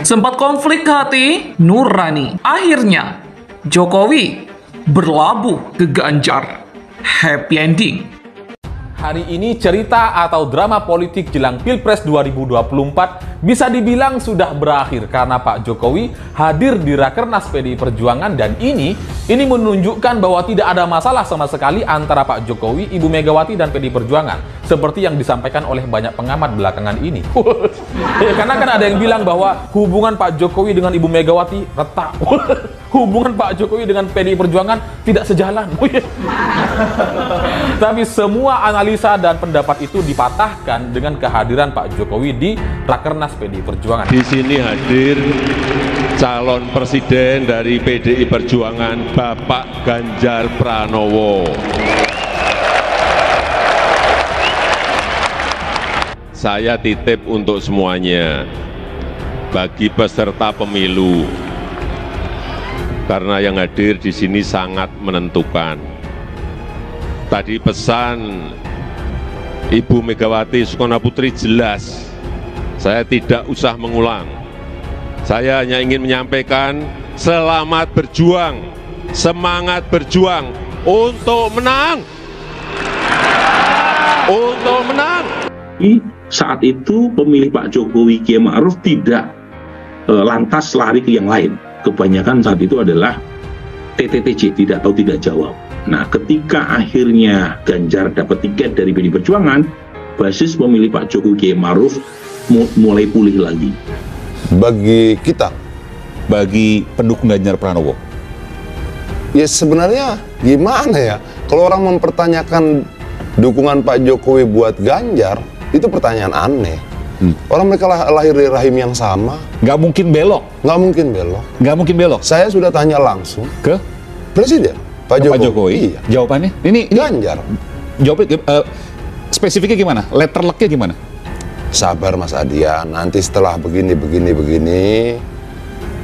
Sempat konflik hati nurani. Akhirnya Jokowi berlabuh ke Ganjar. Happy ending. Hari ini cerita atau drama politik jelang Pilpres 2024 bisa dibilang sudah berakhir karena Pak Jokowi hadir di Rakernas PDI Perjuangan, dan ini menunjukkan bahwa tidak ada masalah sama sekali antara Pak Jokowi, Ibu Megawati dan PDI Perjuangan seperti yang disampaikan oleh banyak pengamat belakangan ini. Ya, karena kan ada yang bilang bahwa hubungan Pak Jokowi dengan Ibu Megawati retak. Hubungan Pak Jokowi dengan PDI Perjuangan tidak sejalan. Tapi semua analisa dan pendapat itu dipatahkan dengan kehadiran Pak Jokowi di Rakernas PDI Perjuangan. Di sini hadir calon presiden dari PDI Perjuangan, Bapak Ganjar Pranowo. Saya titip untuk semuanya, bagi peserta pemilu, karena yang hadir di sini sangat menentukan. Tadi pesan Ibu Megawati Soekarnoputri jelas, saya tidak usah mengulang. Saya hanya ingin menyampaikan selamat berjuang, semangat berjuang untuk menang. Untuk menang. Saat itu pemilih Pak Jokowi Kiai Ma'ruf tidak lantas lari ke yang lain. Kebanyakan saat itu adalah TTTJ, tidak tahu tidak jawab. Nah, ketika akhirnya Ganjar dapat tiket dari PDI Perjuangan, basis pemilih Pak Jokowi Kiai Ma'ruf mulai pulih lagi. Bagi kita, bagi pendukung Ganjar Pranowo, ya sebenarnya gimana ya, kalau orang mempertanyakan dukungan Pak Jokowi buat Ganjar, itu pertanyaan aneh. Orang mereka lahir dari rahim yang sama. nggak mungkin belok. Nggak mungkin belok. Nggak mungkin belok. Saya sudah tanya langsung Ke Presiden Pak Jokowi. Iya. Jawabannya? Ini Ganjar. Jawabnya spesifiknya gimana? Letter luck-nya gimana? Sabar Mas Adian, nanti setelah begini,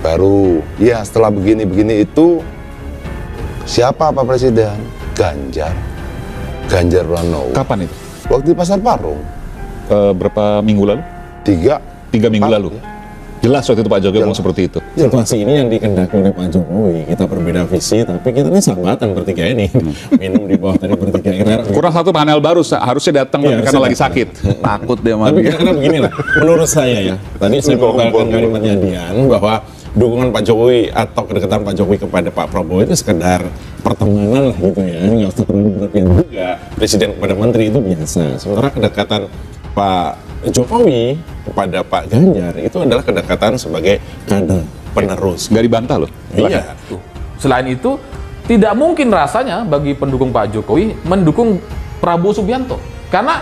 baru ya setelah begini itu siapa Pak Presiden? Ganjar Pranowo. Kapan itu? Waktu di Pasar Parung. Berapa minggu lalu? 3 minggu lalu. Ya. Jelas waktu itu Pak Jokowi ngomong seperti itu. Situasi ini yang dikendaki oleh Pak Jokowi. Kita berbeda visi, tapi kita ini sahabatan bertiga ini. Minum di bawah tadi bertiga. Kurang satu panel baru harusnya datang karena lagi sakit. Takut dia mah. Tapi karena beginilah, menurut saya ya. Tadi saya mengatakan kalimatnya Dian bahwa dukungan Pak Jokowi atau kedekatan Pak Jokowi kepada Pak Prabowo itu sekedar pertemanan lah gitu ya. Nggak usah terlalu berlebihan juga. Presiden kepada menteri itu biasa. Sementara kedekatan Pak Jokowi kepada Pak Ganjar itu adalah kedekatan sebagai kader penerus. Nggak dibantah loh. Iya. Selain itu, tidak mungkin rasanya bagi pendukung Pak Jokowi mendukung Prabowo Subianto. Karena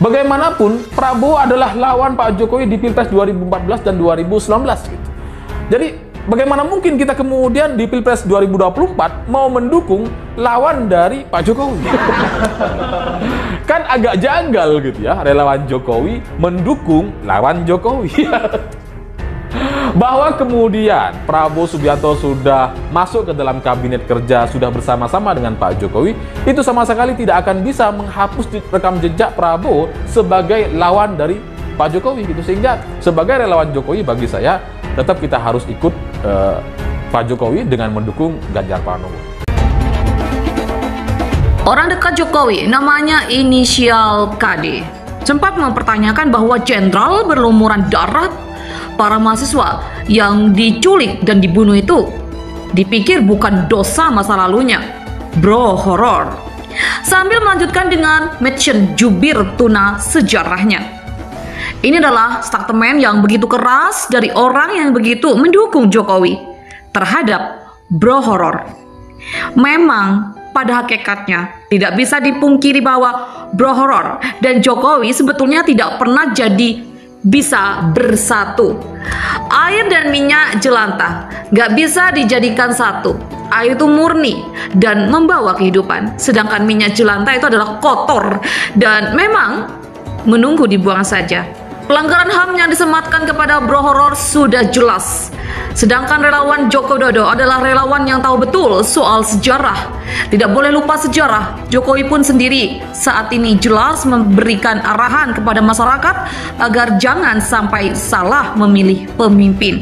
bagaimanapun Prabowo adalah lawan Pak Jokowi di Pilpres 2014 dan 2019 gitu. Jadi bagaimana mungkin kita kemudian di Pilpres 2024 mau mendukung lawan dari Pak Jokowi? Kan agak janggal gitu ya, relawan Jokowi mendukung lawan Jokowi. Bahwa kemudian Prabowo Subianto sudah masuk ke dalam kabinet kerja, sudah bersama-sama dengan Pak Jokowi, itu sama sekali tidak akan bisa menghapus rekam jejak Prabowo sebagai lawan dari Pak Jokowi gitu. Sehingga sebagai relawan Jokowi, bagi saya tetap kita harus ikut Pak Jokowi dengan mendukung Ganjar Pranowo. Orang dekat Jokowi, namanya inisial KD, sempat mempertanyakan bahwa jenderal berlumuran darah para mahasiswa yang diculik dan dibunuh itu dipikir bukan dosa masa lalunya, bro horor. Sambil melanjutkan dengan mention jubir tuna sejarahnya. Ini adalah statement yang begitu keras dari orang yang begitu mendukung Jokowi terhadap bro horor. Memang pada hakikatnya tidak bisa dipungkiri bahwa bro horor dan Jokowi sebetulnya tidak pernah jadi bisa bersatu. Air dan minyak jelantah nggak bisa dijadikan satu. Air itu murni dan membawa kehidupan, sedangkan minyak jelantah itu adalah kotor dan memang menunggu dibuang saja. Pelanggaran HAM yang disematkan kepada Bro Horor sudah jelas. Sedangkan relawan Joko Widodo adalah relawan yang tahu betul soal sejarah. Tidak boleh lupa sejarah. Jokowi pun sendiri saat ini jelas memberikan arahan kepada masyarakat agar jangan sampai salah memilih pemimpin.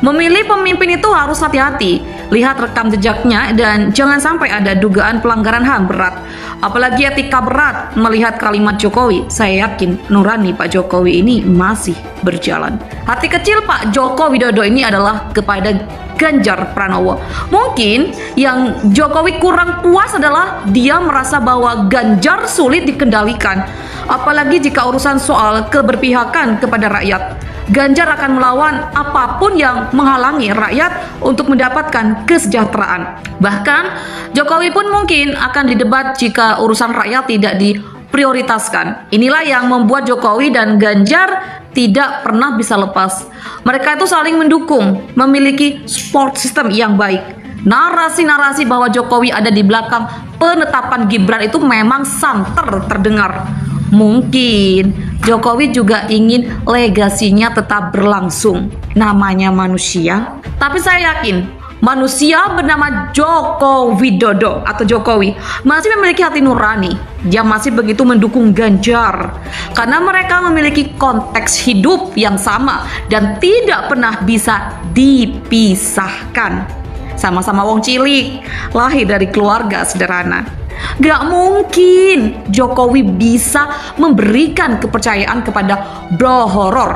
Memilih pemimpin itu harus hati-hati, lihat rekam jejaknya dan jangan sampai ada dugaan pelanggaran HAM berat. Apalagi etika berat melihat kalimat Jokowi. Saya yakin nurani Pak Jokowi ini masih berjalan. Hati kecil Pak Joko Widodo ini adalah kepada Ganjar Pranowo. Mungkin yang Jokowi kurang puas adalah dia merasa bahwa Ganjar sulit dikendalikan. Apalagi jika urusan soal keberpihakan kepada rakyat. Ganjar akan melawan apapun yang menghalangi rakyat untuk mendapatkan kesejahteraan. Bahkan Jokowi pun mungkin akan didebat jika urusan rakyat tidak diprioritaskan. Inilah yang membuat Jokowi dan Ganjar tidak pernah bisa lepas. Mereka itu saling mendukung, memiliki support system yang baik. Narasi-narasi bahwa Jokowi ada di belakang penetapan Gibran itu memang santer terdengar. Mungkin Jokowi juga ingin legasinya tetap berlangsung. Namanya manusia. Tapi saya yakin manusia bernama Joko Widodo atau Jokowi masih memiliki hati nurani. Dia masih begitu mendukung Ganjar karena mereka memiliki konteks hidup yang sama dan tidak pernah bisa dipisahkan. Sama-sama wong cilik, lahir dari keluarga sederhana. Gak mungkin Jokowi bisa memberikan kepercayaan kepada Bro Horor.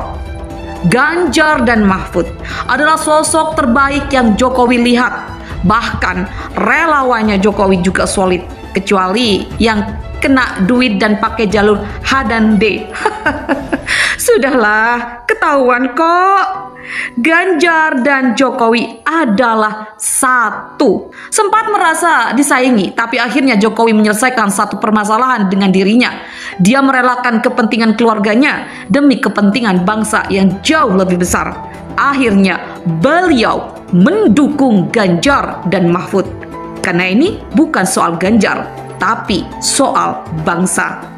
Ganjar dan Mahfud adalah sosok terbaik yang Jokowi lihat. Bahkan relawannya Jokowi juga solid, kecuali yang kena duit dan pakai jalur H dan D. Sudahlah, ketahuan kok. Ganjar dan Jokowi adalah satu. Sempat merasa disaingi, tapi akhirnya Jokowi menyelesaikan satu permasalahan dengan dirinya. Dia merelakan kepentingan keluarganya demi kepentingan bangsa yang jauh lebih besar. Akhirnya beliau mendukung Ganjar dan Mahfud. Karena ini bukan soal Ganjar, tapi soal bangsa.